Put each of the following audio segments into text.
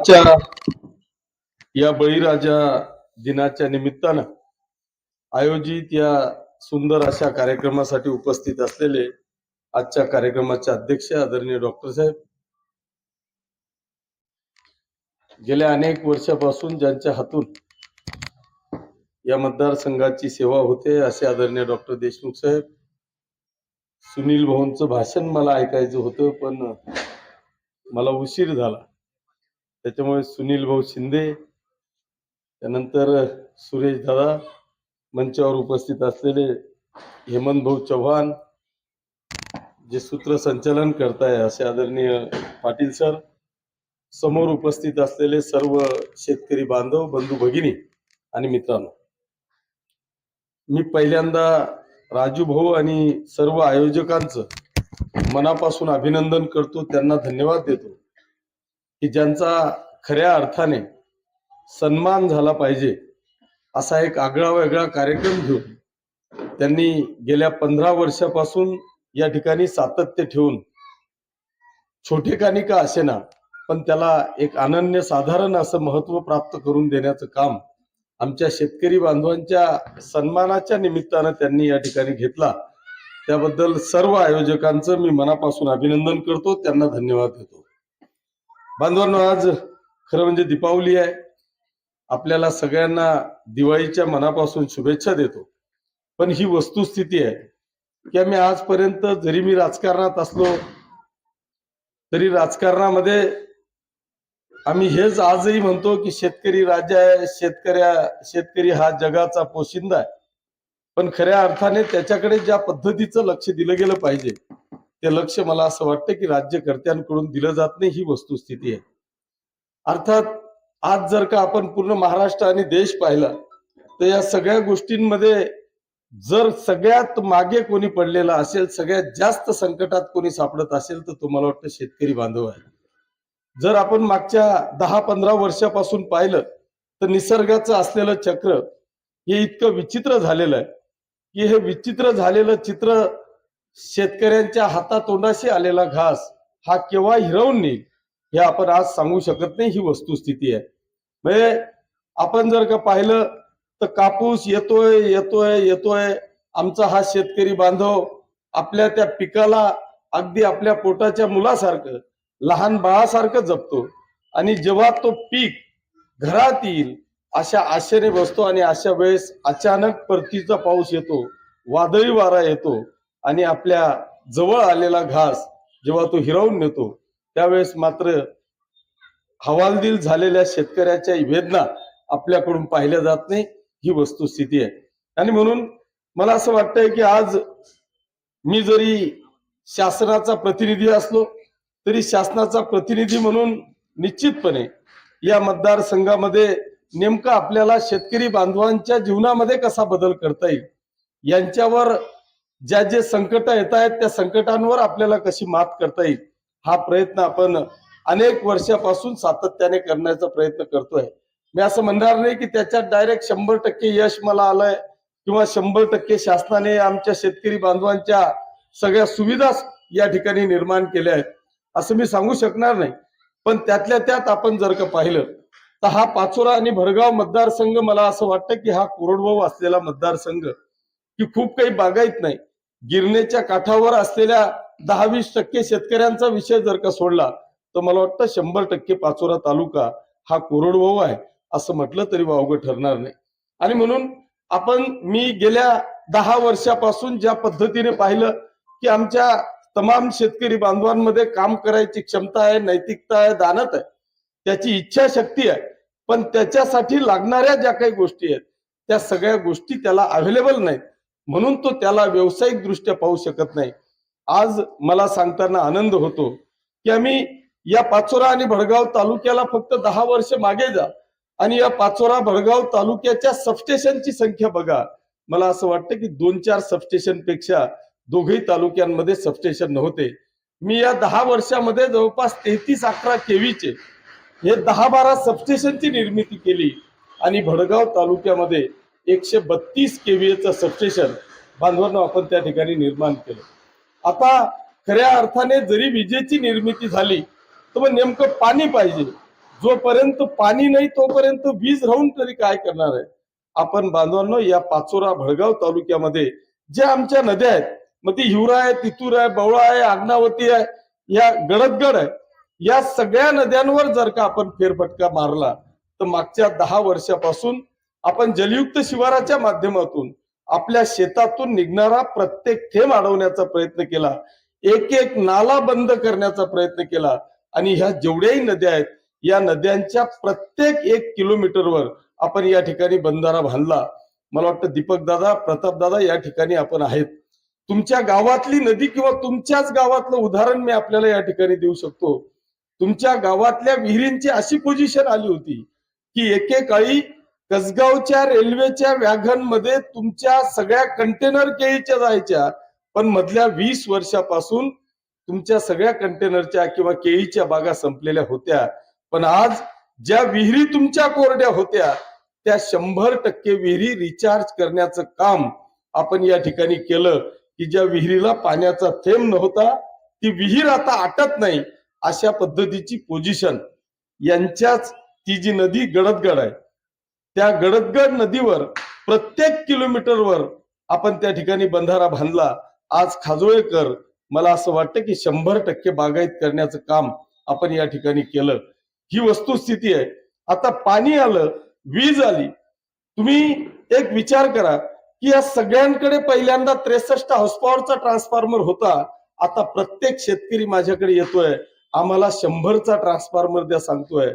आजच्या या बळीराजा दिनाच्या निमित्तानं आयोजित या सुंदर अशा कार्यक्रमासाठी उपस्थित असलेले आजच्या कार्यक्रमाचे अध्यक्ष आदरणीय डॉक्टर साहेब, गेल्या अनेक वर्षापासून ज्यांच्या हातून या मतदारसंघाची सेवा होते असे आदरणीय डॉक्टर देशमुख साहेब, सुनील भाऊंचं भाषण मला ऐकायचं होतं पण मला उशीर झाला, त्याच्यामुळे सुनील भाऊ शिंदे, त्यानंतर सुरेश दादा, मंचावर उपस्थित असलेले हेमंत भाऊ चव्हाण, जे सूत्रसंचालन करताय असे आदरणीय पाटील सर, समोर उपस्थित असलेले सर्व शेतकरी बांधव, बंधू भगिनी आणि मित्रांनो, मी पहिल्यांदा राजू भाऊ आणि सर्व आयोजकांचं मनापासून अभिनंदन करतो, त्यांना धन्यवाद देतो की ज्यांचा खऱ्या अर्थाने सन्मान झाला पाहिजे असा एक आगळा वेगळा कार्यक्रम घेऊन त्यांनी गेल्या 15 वर्षापासून या ठिकाणी सातत्य ठेवून छोटेखानी का असेना पण त्याला एक अनन्य साधारण असं महत्व प्राप्त करून देण्याचं काम आमच्या शेतकरी बांधवांच्या सन्मानाच्या निमित्तानं त्यांनी या ठिकाणी घेतला, त्याबद्दल सर्व आयोजकांचं मी मनापासून अभिनंदन करतो, त्यांना धन्यवाद देतो। बांधवांनो, आज खरं म्हणजे दीपावली आहे, आपल्याला सगळ्यांना दिवाळीच्या मनापासून शुभेच्छा देतो। पण ही वस्तुस्थिती आहे की आम्ही आजपर्यंत जरी मी राजकारणात असलो तरी राजकारणामध्ये आम्ही हेच आजही म्हणतो की शेतकरी राजा आहे, शेतकरी हा जगाचा पोशिंदा आहे, पण खऱ्या अर्थाने त्याच्याकडे ज्या पद्धतीचं लक्ष दिलं गेलं पाहिजे ते लक्ष मला असं वाटतं की राज्यकर्त्यांकडून दिलं जात नाही, ही वस्तुस्थिती आहे। अर्थात आज जर का आपण पूर्ण महाराष्ट्र आणि देश पाहिला तर या सगळ्या गोष्टींमध्ये जर सगळ्यात मागे कोणी पडलेला असेल, सगळ्यात जास्त संकटात कोणी सापडत असेल तर तुम्हाला वाटतं शेतकरी बांधव आहे। जर आपण मागच्या 10-15 वर्षापासून पाहिलं तर निसर्गाचं असलेलं चक्र हे इतकं विचित्र झालेलं आहे की हे विचित्र झालेलं चित्र शेतकऱ्यांच्या हातातोंडाशी आलेला घास हा केव्हा हिरवून नेईल हे आपण आज सांगू शकत नाही, ही वस्तुस्थिती आहे। म्हणजे आपण जर का पाहिलं तर कापूस येतोय येतोय येतोय, आमचा हा शेतकरी बांधव आपल्या त्या पिकाला अगदी आपल्या पोटाच्या मुलासारखं, लहान बाळासारखं जपतो आणि जेव्हा तो पीक घरात येईल अशा आशेने बसतो आणि अशा वेळेस अचानक परतीचा पाऊस येतो, वादळी वारा येतो आणि आपल्या जवळ आलेला घास जेव्हा तो हिरावून नेतो त्यावेळेस मात्र हवालदिल झालेल्या शेतकऱ्याच्या वेदना आपल्याकडून पाहिल्या जात नाही, ही वस्तुस्थिती आहे। आणि म्हणून मला असं वाटतंय की आज मी जरी शासनाचा प्रतिनिधी असलो तरी शासनाचा प्रतिनिधी म्हणून निश्चितपणे या मतदारसंघामध्ये नेमका आपल्याला शेतकरी बांधवांच्या जीवनामध्ये कसा बदल करता येईल, यांच्यावर ज्या जे संकट येत आहेत त्या संकटांवर आपल्याला कशी मात करता येईल हा प्रयत्न आपण अनेक वर्षापासून सातत्याने करण्याचा प्रयत्न करतोय। मी असं म्हणणार नाही की त्याच्यात डायरेक्ट 100% यश मला आलंय किंवा 100% शासनाने आमच्या शेतकरी बांधवांच्या सगळ्या सुविधा या ठिकाणी निर्माण केल्या आहेत असं मी सांगू शकणार नाही, पण त्यातल्या त्यात आपण जर का पाहिलं तर हा पाचोरा आणि भडगाव मतदारसंघ मला असं वाटतं की हा कोरडवाहू असलेला मतदारसंघ की खूप काही बागायत नाही, गिरणेच्या काठावर असलेल्या 10-20% शेतकऱ्यांचा विषय जर का सोडला तर मला वाटतं 100% पाचोरा तालुका हा कोरडवाहू आहे असं म्हटलं तरी वावगं ठरणार नाही। आणि म्हणून मी गेल्या 10 वर्षापासून ज्या पद्धतीने पाहिलं की आमच्या तमाम शेतकरी बांधवांमध्ये काम करायची क्षमता आहे, नैतिकता आहे, दानत आहे, त्याची इच्छाशक्ती आहे, पण त्याच्यासाठी लागणाऱ्या ज्या काही गोष्टी आहेत त्या सगळ्या गोष्टी त्याला अवेलेबल नाहीत, म्हणून तो त्याला व्यावसायिक दृष्ट्या पाहू शकत नाही। आज मला सांगताना आनंद होतो की आम्ही या पाचोरा आणि भडगाव तालुक्याला फक्त 10 वर्ष मागे जा आणि या पाचोरा भडगाव तालुक्याच्या सबस्टेशनची संख्या बघा, मला असं वाटतं की 2-4 सबस्टेशन पेक्षा दोघही तालुक्यांमध्ये सबस्टेशन नव्हते। मी या 10 वर्षामध्ये जवळपास 33-11 केवीचे हे 10-12 सबस्टेशनची निर्मिती केली आणि भडगाव तालुक्यामध्ये 132 केवीचं सबस्टेशन बांधवांना आपण त्या ठिकाणी निर्माण केलं। आता खऱ्या अर्थाने जरी विजेची निर्मिती झाली तर मग नेमकं पाणी पाहिजे, जोपर्यंत पाणी नाही तोपर्यंत वीज राहून तरी काय करणार आहे आपण बांधवांनो. या पाचोरा भडगाव तालुक्यामध्ये ज्या आमच्या नद्या आहेत, मग ती हिवरा आहे, तितूर आहे, बवळा आहे, आग्नावती आहे, या गडदगड आहे, या सगळ्या नद्यांवर जर का आपण फेरफटका मारला तर मागच्या 10 वर्षापासून आपण जलयुक्त शिवाराच्या माध्यमातून आपल्या शेतातून निघणारा प्रत्येक थेंब अडवण्याचा प्रयत्न केला, एक एक नाला बंद करण्याचा प्रयत्न केला आणि ह्या जेवढ्याही नद्या आहेत या नद्यांच्या प्रत्येक 1 किलोमीटरवर आपण या ठिकाणी बंधारा बांधला. मला वाटतं दीपक दादा, प्रताप दादा या ठिकाणी आपण आहेत. तुमच्या गावातली नदी किंवा तुमच्याच गावातलं उदाहरण मी आपल्याला या ठिकाणी देऊ शकतो. तुमच्या गावातल्या विहिरींची अशी पोझिशन आली होती की एकेकाळी कसगावच्या रेल्वेच्या वॅगन मध्ये तुमच्या सगळ्या कंटेनर केळीच्या जायच्या, पण मधल्या 20 वर्षापासून तुमच्या सगळ्या कंटेनरच्या किंवा केळीच्या बागा संपलेल्या होत्या. पण आज ज्या विहिरी तुमच्या कोरड्या होत्या त्या 100% विहिरी रिचार्ज करण्याचं काम आपण या ठिकाणी केलं की ज्या विहिरीला पाण्याचा थेंब नव्हता ती विहीर आता आटत नाही अशा पद्धतीची पोझिशन. यांच्याच ती जी नदी गडदगड आहे त्या गडदगड नदीवर प्रत्येक किलोमीटरवर आपण त्या ठिकाणी बंधारा बांधला. आज खाजोळेकर मला असं वाटतं की 100% बागायत करण्याचं काम आपण या ठिकाणी केलं. ही वस्तुस्थिती आहे. आता पाणी आलं, वीज आली. तुम्ही एक विचार करा की या सगळ्यांकडे पहिल्यांदा 63 हॉर्स पॉवरचा ट्रान्सफॉर्मर होता. आता प्रत्येक शेतकरी माझ्याकडे येतोय, आम्हाला 100चा ट्रान्सफॉर्मर द्या सांगतोय.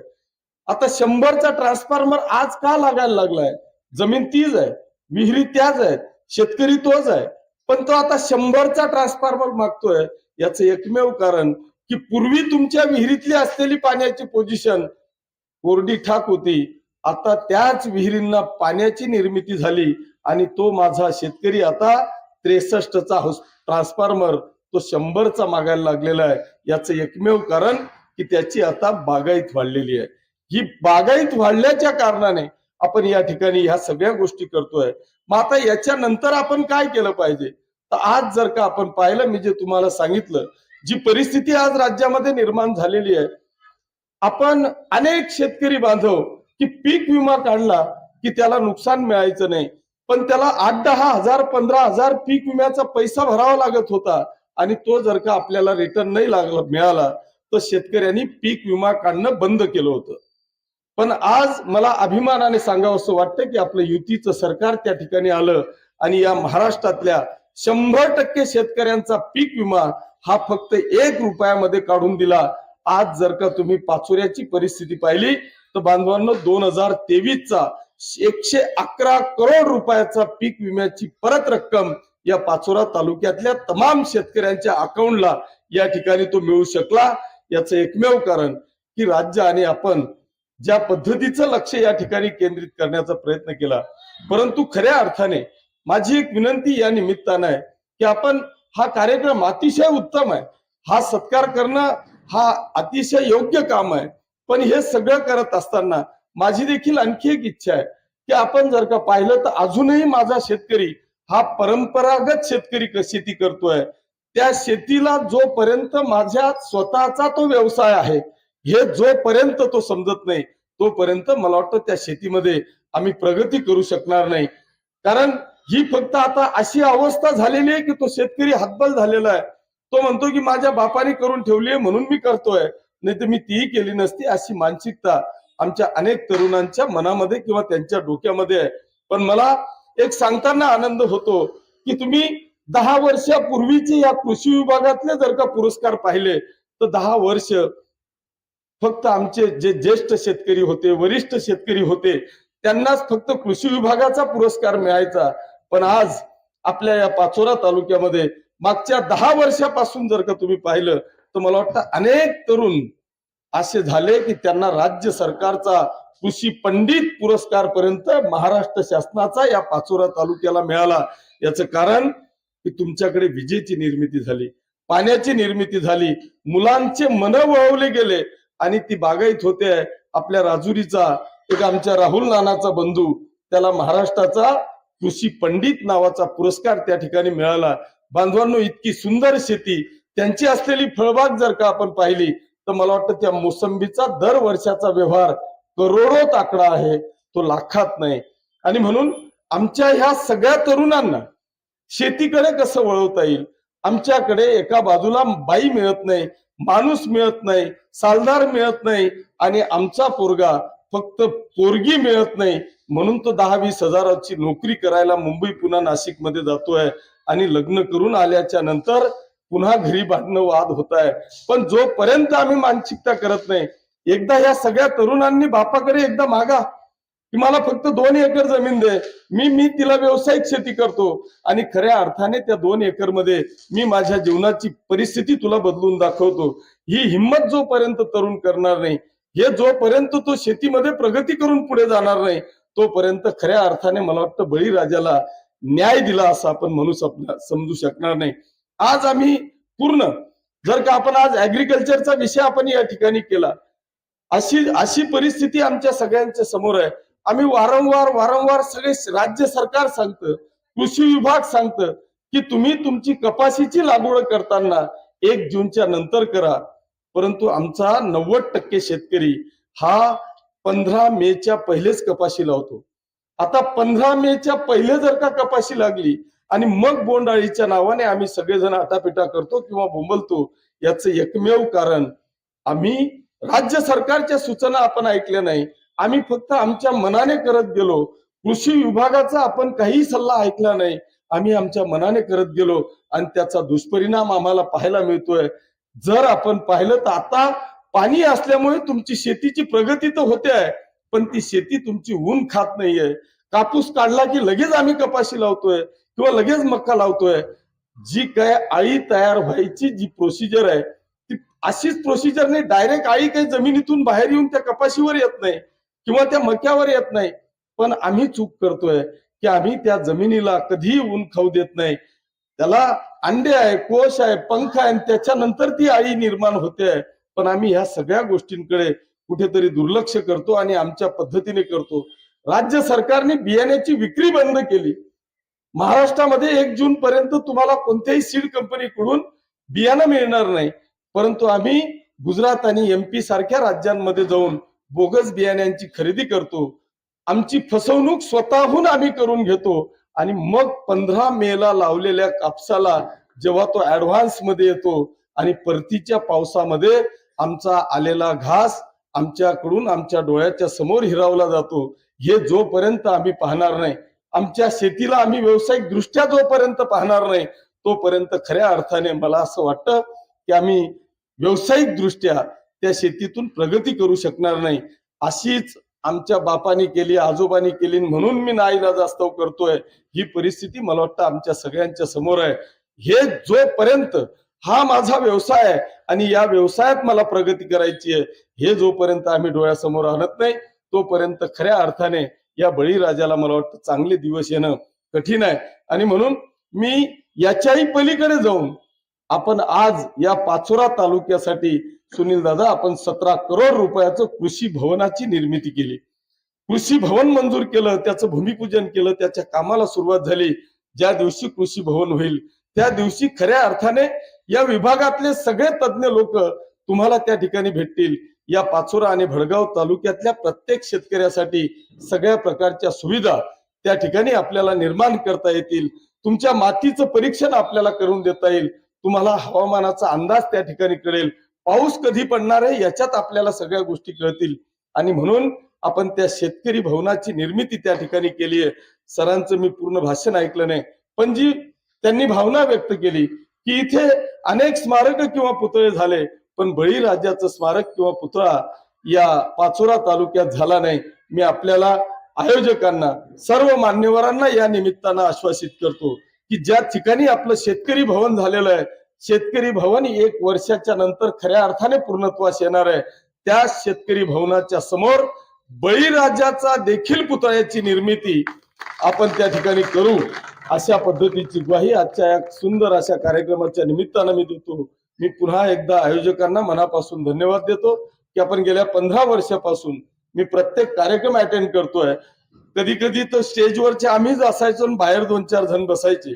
आता 100चा ट्रान्सफॉर्मर आज का लागायला लागलाय? जमीन तीच आहे, विहिरी त्याच आहेत, शेतकरी तोच आहे, पण तो आता 100चा ट्रान्सफॉर्मर मागतोय. याचं एकमेव कारण की पूर्वी तुमच्या विहिरीतली असलेली पाण्याची पोझिशन कोरडी ठाक होती. आता त्याच विहिरींना पाण्याची निर्मिती झाली आणि तो माझा शेतकरी आता 63चा ट्रान्सफॉर्मर तो 100चा मागायला लागलेला आहे. याचं एकमेव कारण की त्याची आता बागायत वाढलेली आहे. ही बागायत वाढल्याच्या कारणाने आपण या ठिकाणी ह्या सगळ्या गोष्टी करतोय. मग आता याच्यानंतर आपण काय केलं पाहिजे? तर आज जर का आपण पाहिलं, मी जे तुम्हाला सांगितलं, जी परिस्थिती आज राज्यामध्ये निर्माण झालेली आहे, आपण अनेक शेतकरी बांधव की पीक विमा काढला की त्याला नुकसान मिळायचं नाही, पण त्याला 8-10 हजार 15 हजार पीक विम्याचा पैसा भरावा लागत होता आणि तो जर का आपल्याला रिटर्न नाही मिळाला तर शेतकऱ्यांनी पीक विमा काढणं बंद केलं होतं. पण आज मला अभिमानाने सांगावं असं वाटतं की आपलं युतीचं सरकार त्या ठिकाणी आलं आणि या महाराष्ट्रातल्या 100% शेतकऱ्यांचा पीक विमा हा फक्त 1 रुपयामध्ये काढून दिला. आज जर का तुम्ही पाचोऱ्याची परिस्थिती पाहिली तर बांधवांनो 2023चा 111 करोड रुपयाचा पीक विम्याची परत रक्कम या पाचोरा तालुक्यातल्या तमाम शेतकऱ्यांच्या अकाउंटला या ठिकाणी तो मिळू शकला. याचं एकमेव कारण की राज्य आणि आपण ज्या पद्धतीचं लक्ष या ठिकाणी केंद्रित करण्याचा प्रयत्न केला. परंतु खऱ्या अर्थाने माझी एक विनंती या निमित्तानं आहे की आपण हा कार्यक्रम अतिशय उत्तम आहे, हा सत्कार करणं हा अतिशय योग्य काम आहे, पण हे सगळं करत असताना माझी देखील आणखी एक इच्छा आहे की आपण जर का पाहिलं तर अजूनही माझा शेतकरी हा परंपरागत शेतकरी शेती करतोय. त्या शेतीला जोपर्यंत माझ्या स्वतःचा तो व्यवसाय आहे हे जोपर्यंत तो समजत नाही तोपर्यंत मला वाटतं त्या शेतीमध्ये आम्ही प्रगती करू शकणार नाही. कारण ही फक्त आता अशी अवस्था झालेली आहे की तो शेतकरी हतबल झालेला आहे. तो म्हणतो की माझ्या बापाने करून ठेवली आहे म्हणून मी करतोय, नाही तर मी तीही केली नसती, अशी मानसिकता आमच्या अनेक तरुणांच्या मनामध्ये किंवा त्यांच्या डोक्यामध्ये आहे. पण मला एक सांगताना आनंद होतो की तुम्ही 10 वर्षापूर्वीचे या कृषी विभागातले जर का पुरस्कार पाहिले तर 10 वर्ष फक्त आमचे जे ज्येष्ठ शेतकरी होते, वरिष्ठ शेतकरी होते, त्यांनाच फक्त कृषी विभागाचा पुरस्कार मिळायचा. पण आज आपल्या या पाचोरा तालुक्यामध्ये मागच्या 10 वर्षापासून जर का तुम्ही पाहिलं तर मला वाटतं अनेक तरुण असे झाले की त्यांना राज्य सरकारचा कृषी पंडित पुरस्कार पर्यंत महाराष्ट्र शासनाचा या पाचोरा तालुक्याला मिळाला. याचं कारण की तुमच्याकडे विजेची निर्मिती झाली, पाण्याची निर्मिती झाली, मुलांचे मन वळवले गेले आणि ती बागायत होते. आपल्या राजुरीचा एक आमच्या राहुल नानाचा बंधू, त्याला महाराष्ट्राचा कृषी पंडित नावाचा पुरस्कार त्या ठिकाणी मिळाला. बांधवांनो, इतकी सुंदर शेती, त्यांची असलेली फळबाग जर का आपण पाहिली तर मला वाटतं त्या मोसंबीचा दर वर्षाचा व्यवहार करोडोत आकडा आहे, तो लाखात नाही. आणि म्हणून आमच्या ह्या सगळ्या तरुणांना शेतीकडे कसं वळवता येईल. आमच्याकडे एका बाजूला बाई मिळत नाही, माणूस मिळत नाही, सालदार मिळत नाही, आणि आमचा पोरगा फक्त पोरगी मिळत नाही म्हणून तो 10-20 हजाराची नोकरी करायला मुंबई पुन्हा नाशिक मध्ये जातोय, आणि लग्न करून आल्याच्या नंतर पुन्हा घरी भांडणं वाद होत आहे. पण जोपर्यंत आम्ही मानसिकता करत नाही, एकदा या सगळ्या तरुणांनी बापाकडे एकदा मागा की मला फक्त 2 एकर जमीन दे, मी तिला व्यावसायिक शेती करतो, आणि खऱ्या अर्थाने त्या 2 एकर मध्ये मी माझ्या जीवनाची परिस्थिती तुला बदलून दाखवतो. ही हिंमत जोपर्यंत तरुण करणार नाही, हे जोपर्यंत तो शेतीमध्ये प्रगती करून पुढे जाणार नाही, तोपर्यंत खऱ्या अर्थाने मला वाटतं बळीराजाला न्याय दिला असं आपण म्हणू समजू शकणार नाही. आज आम्ही पूर्ण, जर का आपण आज ऍग्रिकल्चरचा विषय आपण या ठिकाणी केला, अशी परिस्थिती आमच्या सगळ्यांच्या समोर आहे. आम्ही वारंवार सगळे राज्य सरकार सांगतं, कृषी विभाग सांगतं की तुम्ही तुमची कपाशीची लागवड करताना 1 जूनच्या नंतर करा, परंतु आमचा 90% शेतकरी हा 15 मेच्या पहिलेच कपाशी लावतो. आता 15 मेच्या पहिले जर का कपाशी लागली आणि मग बोंडअळीच्या नावाने आम्ही सगळेजण आटापिटा करतो किंवा बोंबलतो, याचं एकमेव कारण आम्ही राज्य सरकारच्या सूचना आपण ऐकल्या नाही, आम्ही फक्त आमच्या मनाने करत गेलो. कृषी विभागाचा आपण काही सल्ला ऐकला नाही, आम्ही आमच्या मनाने करत गेलो, आणि त्याचा दुष्परिणाम आम्हाला पाहायला मिळतोय. जर आपण पाहिलं तर आता पाणी असल्यामुळे तुमची शेतीची प्रगती तर होते आहे, पण ती शेती तुमची ऊन खात नाहीये. कापूस काढला की लगेच आम्ही कपाशी लावतोय किंवा लगेच मक्का लावतोय. जी काय आळी तयार व्हायची जी प्रोसिजर आहे, ती अशीच प्रोसिजर नाही. डायरेक्ट आळी काही जमिनीतून बाहेर येऊन त्या कपाशीवर येत नाही किंवा त्या मक्यावर येत नाही. पण आम्ही चूक करतोय की आम्ही त्या जमिनीला कधीही ऊन खाऊ देत नाही. त्याला अंडे आहे, कोश आहे, पंख आहे, त्याच्यानंतर ती आळी निर्माण होते. पण आम्ही ह्या सगळ्या गोष्टींकडे कुठेतरी दुर्लक्ष करतो आणि आमच्या पद्धतीने करतो. राज्य सरकारने बियाण्याची विक्री बंद केली. महाराष्ट्रामध्ये 1 जून पर्यंत तुम्हाला कोणत्याही सीड कंपनीकडून बियाणं मिळणार नाही, परंतु आम्ही गुजरात आणि MP सारख्या राज्यांमध्ये जाऊन बोगस बियाण्यांची खरेदी करतो. आमची फसवणूक स्वतःहून आम्ही करून घेतो, आणि मग 15 मेला लावलेल्या कापसाला जेव्हा तो ऍडव्हान्स मध्ये येतो आणि परतीच्या पावसामध्ये आमचा आलेला घास आमच्याकडून आमच्या डोळ्याच्या समोर हिरावला जातो, हे जोपर्यंत आम्ही पाहणार नाही, आमच्या शेतीला आम्ही व्यावसायिक दृष्ट्या जोपर्यंत पाहणार नाही, तोपर्यंत खऱ्या अर्थाने मला असं वाटतं की आम्ही व्यावसायिक दृष्ट्या त्या शेतीतून प्रगती करू शकणार नाही. अशीच आमच्या बापानी केली, आजोबांनी केली, म्हणून मी नाईलाजास्तव करतोय. ही परिस्थिती मला वाटतं आमच्या सगळ्यांच्या समोर आहे. हे जोपर्यंत हा माझा व्यवसाय आहे आणि या व्यवसायात मला प्रगती करायची आहे, हे जोपर्यंत आम्ही डोळ्यासमोर आणत नाही, तोपर्यंत खऱ्या अर्थाने या बळीराजाला मला वाटतं चांगले दिवस येणं कठीण आहे. आणि म्हणून मी याच्याही पलीकडे जाऊन आपण आज या पाचोरा तालुक्यासाठी सुनील दादा आपण 17 करोड रुपयाचं कृषी भवनाची निर्मिती केली. कृषी भवन मंजूर केलं, त्याचं भूमिपूजन केलं, त्याच्या कामाला सुरुवात झाली. ज्या दिवशी कृषी भवन होईल त्या दिवशी खऱ्या अर्थाने या विभागातले सगळे तज्ञ लोक तुम्हाला त्या ठिकाणी भेटतील. या पाचोरा आणि भडगाव तालुक्यातल्या प्रत्येक शेतकऱ्यासाठी सगळ्या प्रकारच्या सुविधा त्या ठिकाणी आपल्याला निर्माण करता येतील. तुमच्या मातीचं परीक्षण आपल्याला करून देता येईल. तुम्हाला हवामानाचा अंदाज त्या ठिकाणी कळेल. पाऊस कधी पडणार आहे याच्यात आपल्याला सगळ्या गोष्टी कळतील. आणि म्हणून आपण त्या शेतकरी भवनाची निर्मिती त्या ठिकाणी केली आहे. सरांचं मी पूर्ण भाषण ऐकलं नाही, पण जी त्यांनी भावना व्यक्त केली की इथे अनेक स्मारक किंवा पुतळे झाले, पण बळीराजाचं स्मारक किंवा पुतळा या पाचोरा तालुक्यात झाला नाही. मी आपल्याला आयोजकांना, सर्व मान्यवरांना या निमित्तानं आश्वासित करतो की ज्या ठिकाणी आपलं शेतकरी भवन झालेलं आहे, शेतकरी भवन 1 वर्षाच्या नंतर खऱ्या अर्थाने पूर्णत्वास येणार आहे. त्या शेतकरी भवनाच्या समोर बळीराजाचा देखील पुतळ्याची निर्मिती आपण त्या ठिकाणी करू, अशा पद्धतीची ग्वाही आजच्या या सुंदर अशा कार्यक्रमाच्या निमित्तानं मी देतो. मी पुन्हा एकदा आयोजकांना मनापासून धन्यवाद देतो की आपण गेल्या 15 वर्षापासून मी प्रत्येक कार्यक्रम अटेंड करतोय. कधी कधी तर स्टेजवरचे आम्हीच असायचो आणि बाहेर 2-4 जण बसायचे,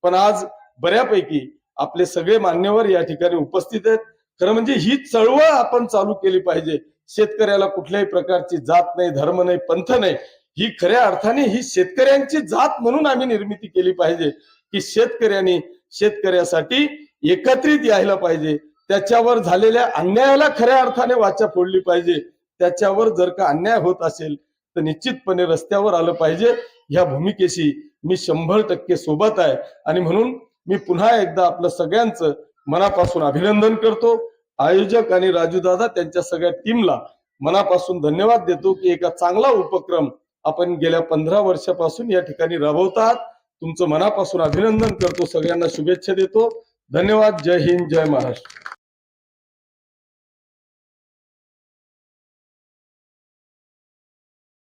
पण आज बऱ्यापैकी आपले सगळे मान्यवर या ठिकाणी उपस्थित आहेत. खरं म्हणजे ही चळवळ आपण चालू केली पाहिजे. शेतकऱ्याला कुठल्याही प्रकारची जात नाही, धर्म नाही, पंथ नाही. ही खऱ्या अर्थाने ही शेतकऱ्यांची जात म्हणून आम्ही निर्मिती केली पाहिजे, की शेतकऱ्यांनी शेतकऱ्यासाठी एकत्रित यायला पाहिजे. त्याच्यावर झालेल्या अन्यायाला खऱ्या अर्थाने वाचा फोडली पाहिजे. त्याच्यावर जर का अन्याय होत असेल तर निश्चितपणे रस्त्यावर आलं पाहिजे. ह्या भूमिकेशी मी 100% सोबत आहे आणि म्हणून मी पुन्हा एकदा आपलं सगळ्यांचं मनापासून अभिनंदन करतो. आयोजक आणि राजूदादा त्यांच्या सगळ्या टीमला मनापासून धन्यवाद देतो की एका चांगला उपक्रम आपण गेल्या 15 वर्षापासून या ठिकाणी राबवतात. तुमचं मनापासून अभिनंदन करतो. सगळ्यांना शुभेच्छा देतो. धन्यवाद. जय हिंद, जय महाराष्ट्र.